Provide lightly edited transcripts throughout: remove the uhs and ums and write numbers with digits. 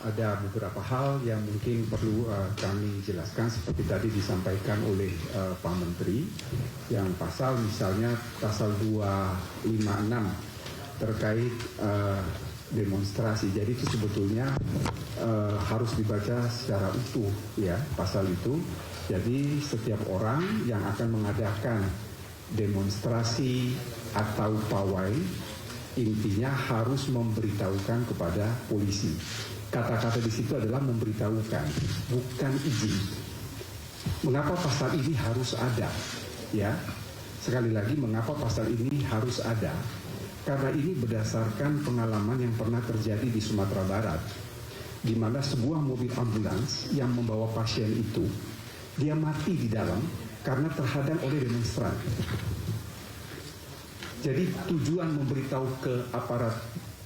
ada beberapa hal yang mungkin perlu kami jelaskan seperti tadi disampaikan oleh Pak Menteri, yang misalnya pasal 256 terkait demonstrasi. Jadi itu sebetulnya harus dibaca secara utuh ya pasal itu. Jadi setiap orang yang akan mengadakan demonstrasi atau pawai intinya harus memberitahukan kepada polisi. Kata-kata di situ adalah memberitahukan, bukan izin. Mengapa pasal ini harus ada? Ya, sekali lagi mengapa pasal ini harus ada? Karena ini berdasarkan pengalaman yang pernah terjadi di Sumatera Barat, di mana sebuah mobil ambulans yang membawa pasien itu, dia mati di dalam karena terhadang oleh demonstran. Jadi tujuan memberitahu ke aparat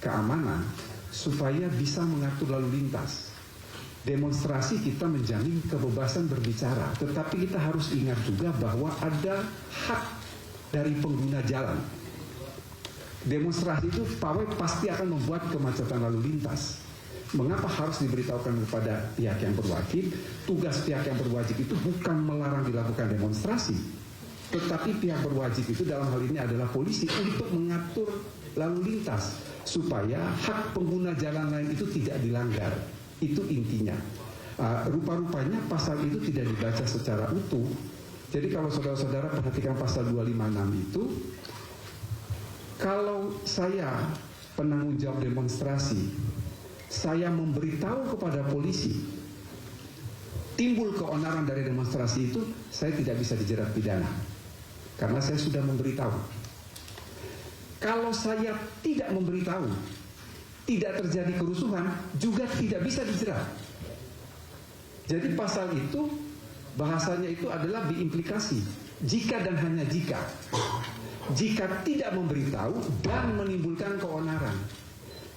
keamanan supaya bisa mengatur lalu lintas. Demonstrasi kita menjamin kebebasan berbicara, tetapi kita harus ingat juga bahwa ada hak dari pengguna jalan. Demonstrasi itu pawai pasti akan membuat kemacetan lalu lintas. Mengapa harus diberitahukan kepada pihak yang berwajib? Tugas pihak yang berwajib itu bukan melarang dilakukan demonstrasi, tetapi pihak berwajib itu dalam hal ini adalah polisi untuk mengatur lalu lintas supaya hak pengguna jalan lain itu tidak dilanggar. Itu intinya. Rupa-rupanya pasal itu tidak dibaca secara utuh. Jadi kalau saudara-saudara perhatikan pasal 256 itu, kalau saya penanggung jawab demonstrasi, saya memberitahu kepada polisi, timbul keonaran dari demonstrasi itu, saya tidak bisa dijerat pidana. Karena saya sudah memberitahu. Kalau saya tidak memberitahu, tidak terjadi kerusuhan, juga tidak bisa dijerat. Jadi pasal itu, bahasanya itu adalah diimplikasi. Jika dan hanya jika. Jika tidak memberitahu dan menimbulkan keonaran.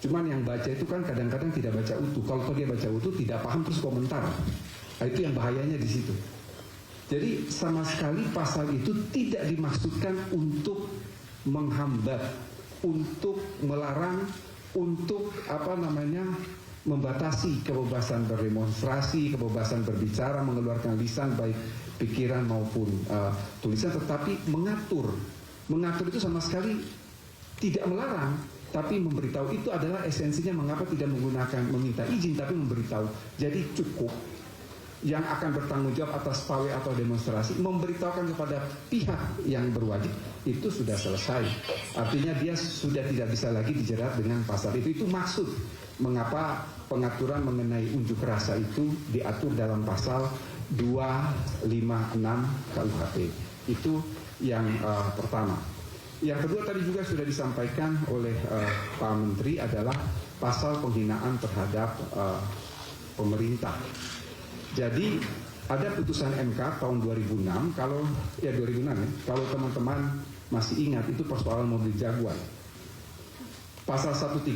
Cuman yang baca itu kan kadang-kadang tidak baca utuh. Kalau dia baca utuh tidak paham terus komentar. Itu yang bahayanya di situ. Jadi sama sekali pasal itu tidak dimaksudkan untuk menghambat, untuk melarang, untuk membatasi kebebasan berdemonstrasi, kebebasan berbicara, mengeluarkan lisan baik pikiran maupun tulisan, tetapi mengatur. Mengatur itu sama sekali tidak melarang, tapi memberitahu. Itu adalah esensinya mengapa tidak meminta izin, tapi memberitahu. Jadi cukup yang akan bertanggung jawab atas pawai atau demonstrasi memberitahukan kepada pihak yang berwajib, itu sudah selesai. Artinya dia sudah tidak bisa lagi dijerat dengan pasal itu. Itu maksud mengapa pengaturan mengenai unjuk rasa itu diatur dalam pasal 256 KUHP. Itu yang pertama. Yang kedua tadi juga sudah disampaikan oleh Pak Menteri adalah pasal penghinaan terhadap pemerintah. Jadi ada putusan MK tahun 2006, kalau 2006 ya, kalau teman-teman masih ingat itu persoalan mobil Jaguar. Pasal 134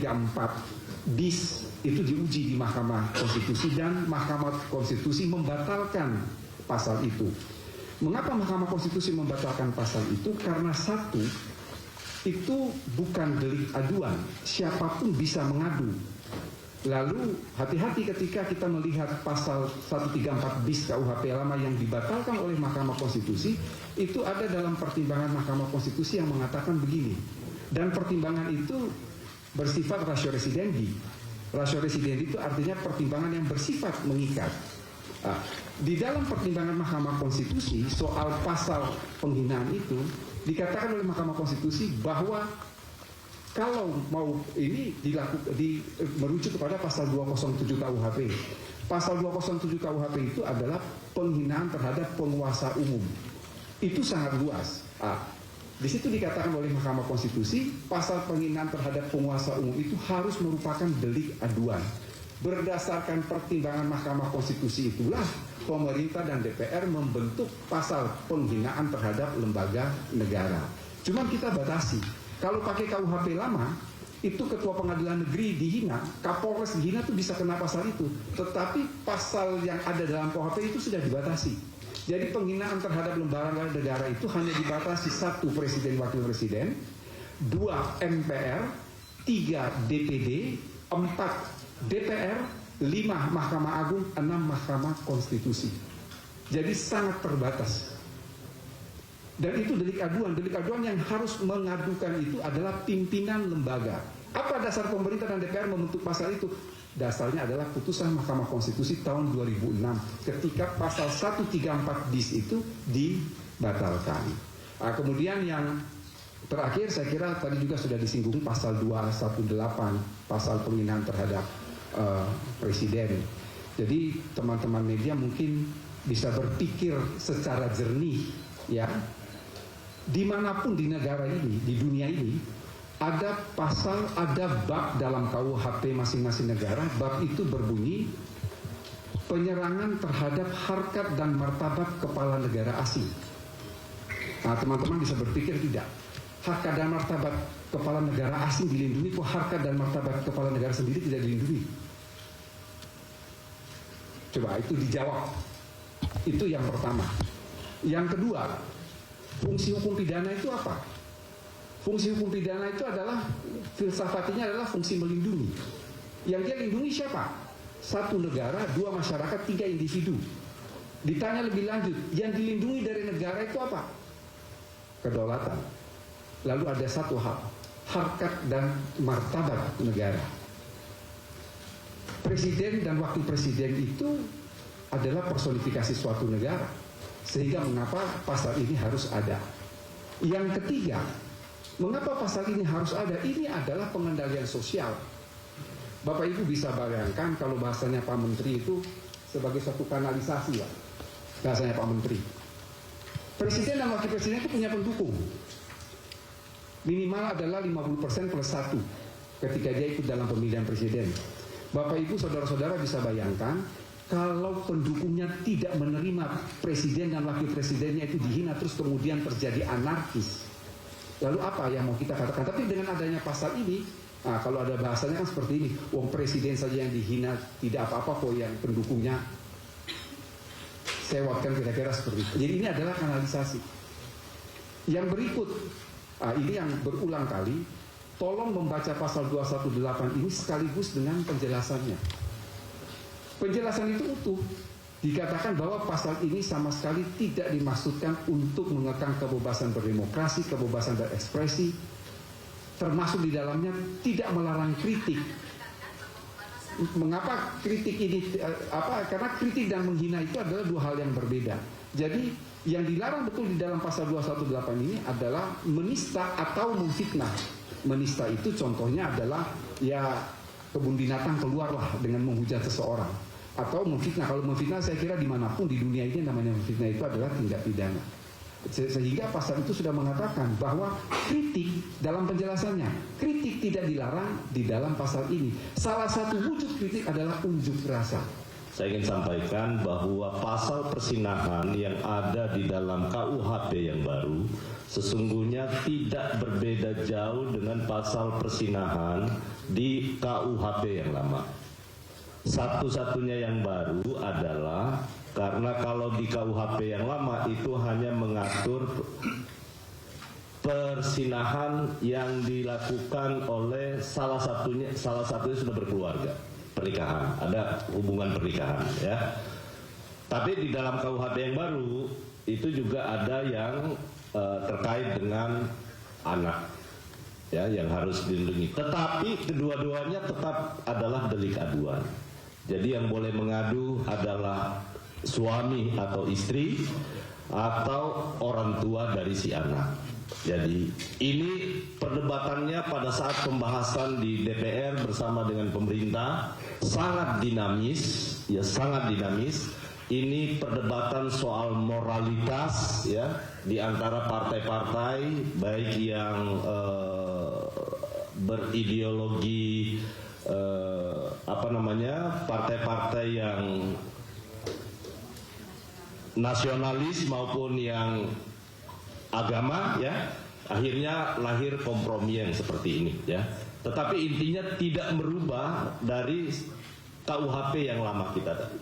bis itu diuji di Mahkamah Konstitusi dan Mahkamah Konstitusi membatalkan pasal itu. Mengapa Mahkamah Konstitusi membatalkan pasal itu? Karena satu, itu bukan delik aduan, siapapun bisa mengadu. Lalu hati-hati ketika kita melihat pasal 134 bis KUHP lama yang dibatalkan oleh Mahkamah Konstitusi, itu ada dalam pertimbangan Mahkamah Konstitusi yang mengatakan begini. Dan pertimbangan itu bersifat ratio residendi. Ratio residendi itu artinya pertimbangan yang bersifat mengikat. Di dalam pertimbangan Mahkamah Konstitusi soal pasal penghinaan itu dikatakan oleh Mahkamah Konstitusi bahwa kalau mau ini merujuk kepada pasal 207 KUHP. Pasal 207 KUHP itu adalah penghinaan terhadap penguasa umum. Itu sangat luas. Di situ dikatakan oleh Mahkamah Konstitusi pasal penghinaan terhadap penguasa umum itu harus merupakan delik aduan. Berdasarkan pertimbangan Mahkamah Konstitusi itulah pemerintah dan DPR membentuk pasal penghinaan terhadap lembaga negara. Cuman kita batasi. Kalau pakai KUHP lama, itu ketua pengadilan negeri dihina, Kapolres dihina itu bisa kena pasal itu. Tetapi pasal yang ada dalam KUHP itu sudah dibatasi. Jadi penghinaan terhadap lembaga negara itu hanya dibatasi 1 presiden wakil presiden, 2 MPR, 3 DPD, 4 DPR, 5 Mahkamah Agung, 6 Mahkamah Konstitusi. Jadi sangat terbatas. Dan itu delik aduan. Delik aduan yang harus mengadukan itu adalah pimpinan lembaga. Apa dasar pemerintah dan DPR membentuk pasal itu? Dasarnya adalah putusan Mahkamah Konstitusi tahun 2006 ketika pasal 134 bis itu dibatalkan. Kemudian yang terakhir saya kira tadi juga sudah disinggung pasal 218, pasal penghinaan terhadap presiden. Jadi teman-teman media mungkin bisa berpikir secara jernih, ya. Dimanapun di negara ini, di dunia ini, ada pasal, ada bab dalam KUHP masing-masing negara. Bab itu berbunyi penyerangan terhadap harkat dan martabat kepala negara asing. Nah, teman-teman bisa berpikir tidak, harkat dan martabat kepala negara asing dilindungi, kok harkat dan martabat kepala negara sendiri tidak dilindungi? Coba itu dijawab. Itu yang pertama. Yang kedua, fungsi hukum pidana itu apa? Fungsi hukum pidana itu adalah, filsafatinya adalah fungsi melindungi. Yang dia lindungi siapa? 1 negara, 2 masyarakat, 3 individu. Ditanya lebih lanjut, yang dilindungi dari negara itu apa? Kedaulatan. Lalu ada 1 hal, harkat dan martabat negara. Presiden dan wakil presiden itu adalah personifikasi suatu negara. Sehingga mengapa pasal ini harus ada. Yang ketiga, mengapa pasal ini harus ada? Ini adalah pengendalian sosial. Bapak Ibu bisa bayangkan kalau bahasanya Pak Menteri itu sebagai suatu kanalisasi, ya. Bahasanya Pak Menteri. Presiden dan wakil presiden itu punya pendukung. Minimal adalah 50% plus 1 ketika dia ikut dalam pemilihan presiden. Bapak Ibu saudara-saudara bisa bayangkan kalau pendukungnya tidak menerima presiden dan wakil presidennya itu dihina, terus kemudian terjadi anarkis. Lalu apa yang mau kita katakan? Tapi dengan adanya pasal ini, kalau ada bahasanya kan seperti ini, wong presiden saja yang dihina, tidak apa-apa kok yang pendukungnya sewatkan, kira-kira seperti itu. Jadi ini adalah kanalisasi. Yang berikut, ini yang berulang kali, tolong membaca pasal 218 ini sekaligus dengan penjelasannya. Penjelasan itu utuh. Dikatakan bahwa pasal ini sama sekali tidak dimaksudkan untuk mengekang kebebasan berdemokrasi, kebebasan berekspresi, termasuk di dalamnya tidak melarang kritik. Mengapa kritik ini? Karena kritik dan menghina itu adalah 2 hal yang berbeda. Jadi yang dilarang betul di dalam pasal 218 ini adalah menista atau memfitnah. Menista itu contohnya adalah ya kebun binatang keluarlah dengan menghujat seseorang. Atau memfitnah. Kalau memfitnah saya kira dimanapun di dunia ini namanya memfitnah itu adalah tindak pidana. Sehingga pasal itu sudah mengatakan bahwa kritik dalam penjelasannya, kritik tidak dilarang di dalam pasal ini. Salah satu wujud kritik adalah unjuk rasa. Saya ingin sampaikan bahwa pasal persinahan yang ada di dalam KUHP yang baru sesungguhnya tidak berbeda jauh dengan pasal persinahan di KUHP yang lama. Satu-satunya yang baru adalah karena kalau di KUHP yang lama itu hanya mengatur persinahan yang dilakukan oleh salah satunya sudah berkeluarga, pernikahan, ada hubungan pernikahan, ya. Tapi di dalam KUHP yang baru itu juga ada yang terkait dengan anak, ya, yang harus dilindungi. Tetapi kedua-duanya tetap adalah delik aduan. Jadi yang boleh mengadu adalah suami atau istri atau orang tua dari si anak. Jadi ini perdebatannya pada saat pembahasan di DPR bersama dengan pemerintah sangat dinamis, ya sangat dinamis. Ini perdebatan soal moralitas, ya, di antara partai-partai baik yang berideologi partai-partai yang nasionalis maupun yang agama, ya, akhirnya lahir kompromi yang seperti ini, ya. Tetapi intinya tidak merubah dari KUHP yang lama kita tadi.